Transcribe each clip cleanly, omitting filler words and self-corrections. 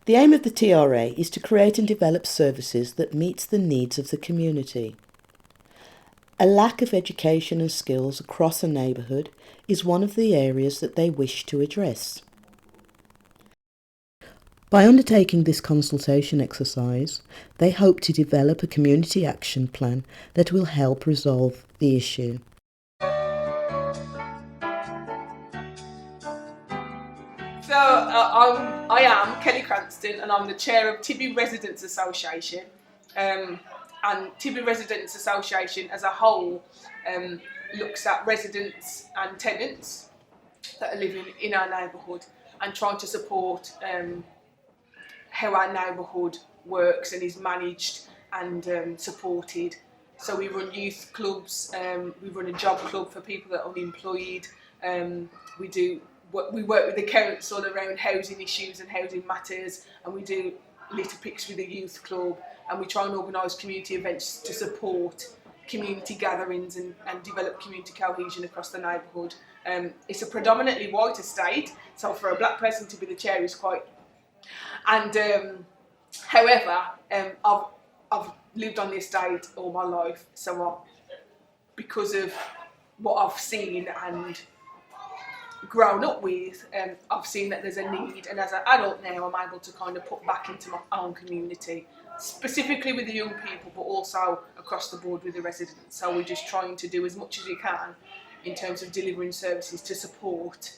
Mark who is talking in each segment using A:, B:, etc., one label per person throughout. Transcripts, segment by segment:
A: The aim of the TRA is to create and develop services that meets the needs of the community. A lack of education and skills across a neighbourhood is one of the areas that they wish to address. By undertaking this consultation exercise, they hope to develop a community action plan that will help resolve the issue.
B: So I am Kelly Cranston and I'm the chair of Tibby Residents Association. And Tibby Residents Association as a whole looks at residents and tenants that are living in our neighbourhood and trying to support how our neighbourhood works and is managed and supported. So we run youth clubs, we run a job club for people that are unemployed, we work with the council around housing issues and housing matters, and we do litter picks with the youth club, and we try and organise community events to support community gatherings and develop community cohesion across the neighbourhood. It's a predominantly white estate, so for a black person to be the chair is quite... And however, I've lived on the estate all my life, so because of what I've seen and grown up with, I've seen that there's a need, and as an adult now I'm able to kind of put back into my own community, specifically with the young people but also across the board with the residents. So we're just trying to do as much as we can in terms of delivering services to support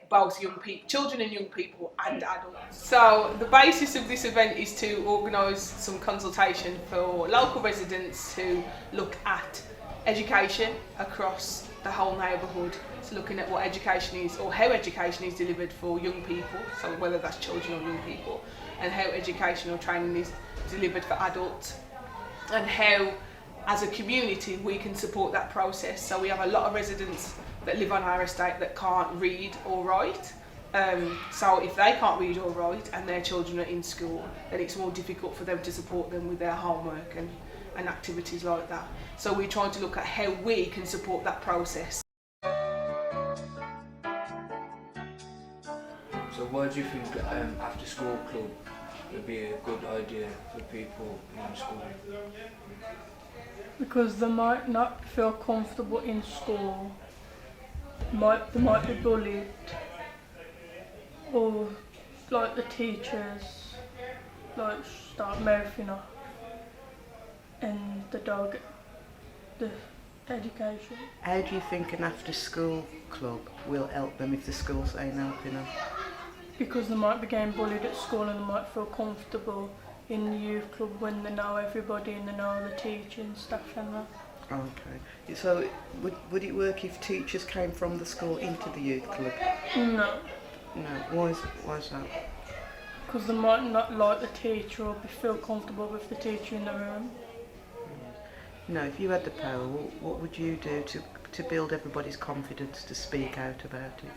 B: both young people, children and young people and adults. So the basis of this event is to organise some consultation for local residents to look at education across the whole neighbourhood. So looking at what education is, or how education is delivered for young people, so whether that's children or young people, and how educational training is delivered for adults, and how as a community we can support that process. So we have a lot of residents that live on our estate that can't read or write. So if they can't read or write and their children are in school, then it's more difficult for them to support them with their homework and activities like that. So we're trying to look at how we can support that process.
C: So why do you think after school club would be a good idea for people in school?
D: Because they might not feel comfortable in school, they might be bullied, or like the teachers like start mouthing off, and the education.
A: How do you think an after-school club will help them if the schools ain't helping them?
D: Because they might be getting bullied at school and they might feel comfortable in the youth club when they know everybody and they know the teacher and stuff and that.
A: Okay. So would it work if teachers came from the school into the youth club?
D: No.
A: No. Why is that?
D: Because they might not like the teacher or feel comfortable with the teacher in the room.
A: No, if you had the power, what would you do to build everybody's confidence to speak out about it?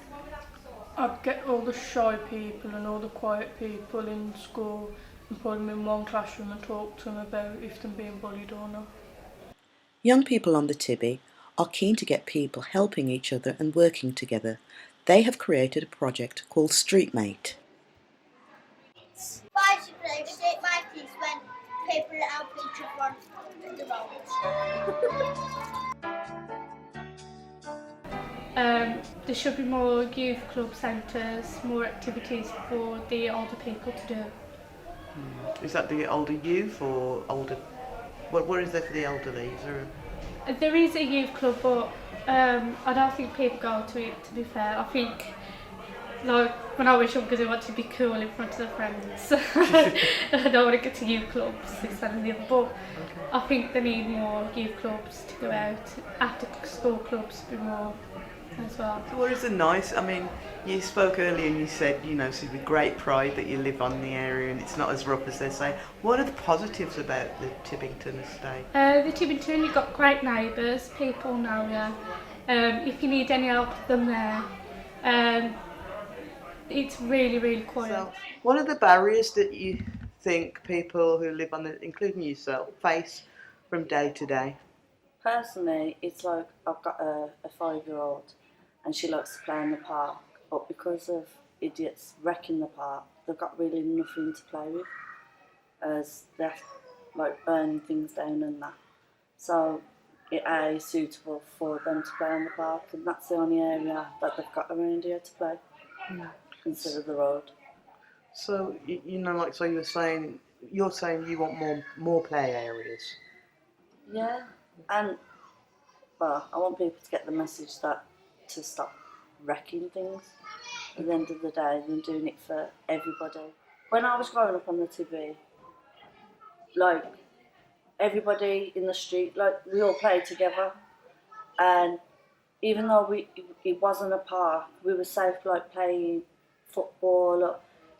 D: I'd get all the shy people and all the quiet people in school and put them in one classroom and talk to them about if they're being bullied or not.
A: Young people on the Tibby are keen to get people helping each other and working together. They have created a project called Streetmate.
E: Basically, Streetmate is when people help each other on the road.
F: There should be more youth club centres, more activities for the older people to do.
A: Is that the older youth or older? What is there for the elderly?
F: There is a youth club, but I don't think people go to it, to be fair. I think, like, when I was younger, I wanted to be cool in front of their friends. I don't want to get to youth clubs, this and the other, but I think they need more youth clubs to go out, after school clubs to be more as well.
A: So what is the nice, I mean, you spoke earlier and you said, you know, so with great pride that you live on the area and it's not as rough as they say. What are the positives about the Tibbington estate?
F: The Tibbington, you've got great neighbours, people know you. If you need any help with them there, it's really, really quiet.
A: So, what are the barriers that you think people who live on the, including yourself, face from day to day?
G: Personally, it's like I've got a 5-year-old and she likes to play in the park, but because of idiots wrecking the park, they've got really nothing to play with, as they're like burning things down and that. So it is suitable for them to play in the park, and that's the only area that they've got around here to play, instead of the road.
A: So, you know, like, so you're saying you want more play areas.
G: Yeah, and well, I want people to get the message that to stop wrecking things. At the end of the day, they're doing it for everybody. When I was growing up on the TV, like, everybody in the street, like, we all played together, and even though it wasn't a park, we were safe, like, playing football.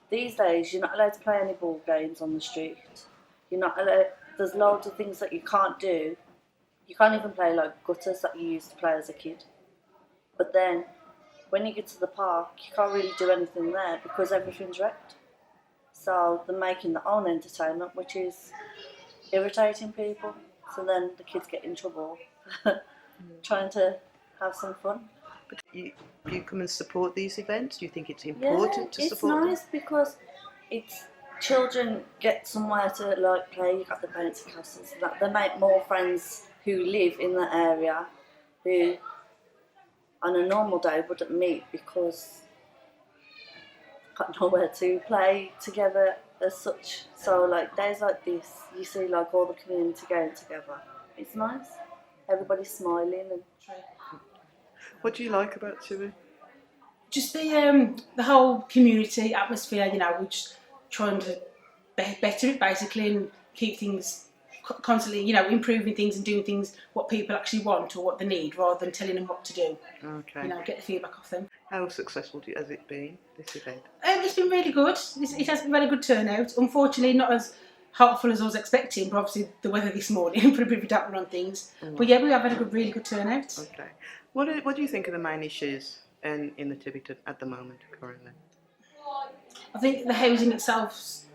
G: These days, you're not allowed to play any ball games on the street. You're not allowed. There's loads of things that you can't do. You can't even play like gutters that you used to play as a kid. But then, when you get to the park, you can't really do anything there because everything's wrecked. So they're making their own entertainment, which is irritating people. So then the kids get in trouble trying to have some fun.
A: But you come and support these events? Do you think it's important to support them?
G: It's nice because it's children get somewhere to like play. You got the bouncy castles and that. They make more friends who live in the area who on a normal day wouldn't meet because got nowhere to play together as such. So like days like this, you see like all the community going together. It's nice. Everybody's smiling and.
A: What do you like about Tibbington?
H: Just the whole community atmosphere. You know, we're just trying to better it basically and keep things constantly, you know, improving things and doing things what people actually want or what they need, rather than telling them what to do.
A: Okay.
H: You know, get the feedback off them.
A: How successful has it been, this event?
H: It's been really good. It has been very good turnout. Unfortunately, not as hopeful as I was expecting, but obviously the weather this morning put a bit of a damper on things. But yeah, we have had a really good turnout.
A: Okay. What do you think are the main issues in the Tibbington at the moment, currently?
H: I think the housing itself's,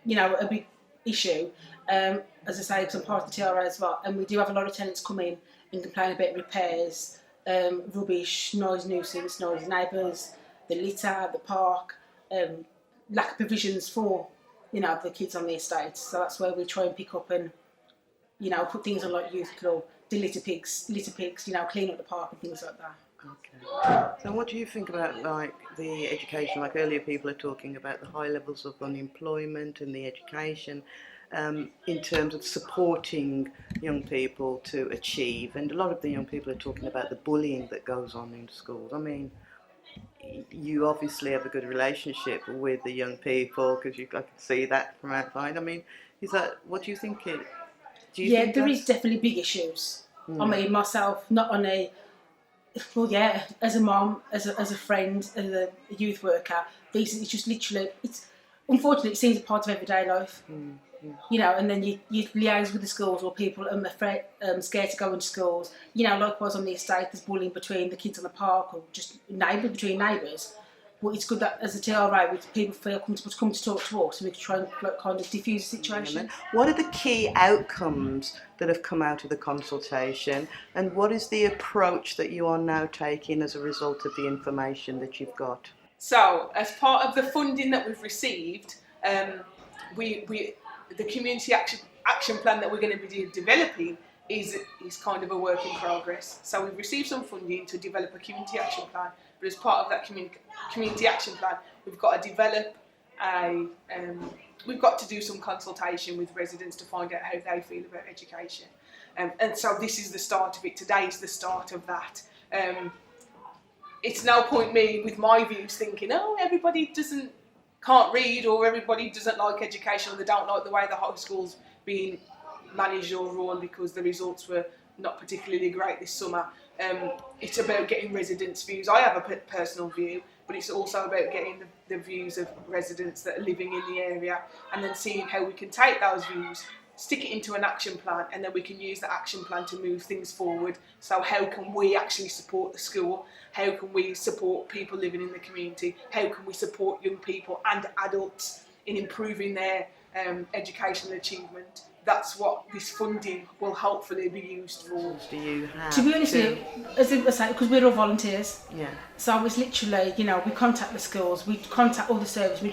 H: you know, a big issue. As I say, because I'm part of the TRA as well, and we do have a lot of tenants come in and complain about repairs, rubbish, noise nuisance, noisy neighbours, the litter, the park, lack of provisions for, you know, the kids on the estate. So that's where we try and pick up and, you know, put things on like youth club, do litter picks, you know, clean up the park and things like that.
A: Okay. So what do you think about like the education? Like earlier people are talking about the high levels of unemployment and the education in terms of supporting young people to achieve. And a lot of the young people are talking about the bullying that goes on in schools. I mean, you obviously have a good relationship with the young people because I can see that from outside. I mean, what do you think it...
H: Yeah, there is definitely big issues. I mean, myself, not on a... Well, yeah, as a mum, as a friend, as a youth worker, it's just literally... Unfortunately, it seems a part of everyday life. You know, and then you liaise with the schools or people scared to go into schools. You know, likewise on the estate, there's bullying between the kids on the park or just between neighbours. But it's good that as a TRA, people feel comfortable to come to talk to us and we can try and kind of diffuse the situation.
A: What are the key outcomes that have come out of the consultation, and what is the approach that you are now taking as a result of the information that you've got?
B: So, as part of the funding that we've received, the community action plan that we're going to be developing is kind of a work in progress. So we've received some funding to develop a community action plan, but as part of that community action plan, we've got to develop we've got to do some consultation with residents to find out how they feel about education. And so this is the start of it. Today is the start of that. It's no point me with my views thinking, oh, everybody can't read or everybody doesn't like education or they don't like the way the high school's being managed or run because the results were not particularly great this summer. It's about getting residents' views. I have a personal view, but it's also about getting the views of residents that are living in the area and then seeing how we can take those views, stick it into an action plan, and then we can use the action plan to move things forward. So how can we actually support the school? How can we support people living in the community? How can we support young people and adults in improving their educational achievement. That's what this funding will hopefully be used for.
A: Do you have
H: To be honest with you, as I say, because we're all volunteers,
A: Yeah.
H: so it's literally, you know, we contact the schools, we contact all the services,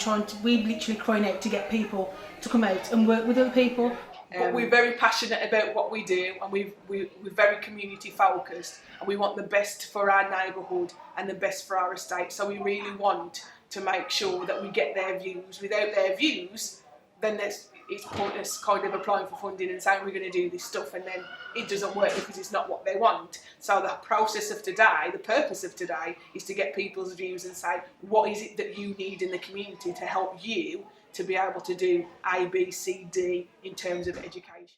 H: we literally crying out to get people to come out and work with other people.
B: But we're very passionate about what we do, and we're very community focused, and we want the best for our neighbourhood and the best for our estate. So we really want to make sure that we get their views. Without their views, then it's pointless kind of applying for funding and saying we're going to do this stuff, and then it doesn't work because it's not what they want. So the process of today, the purpose of today, is to get people's views and say, what is it that you need in the community to help you to be able to do A, B, C, D in terms of education.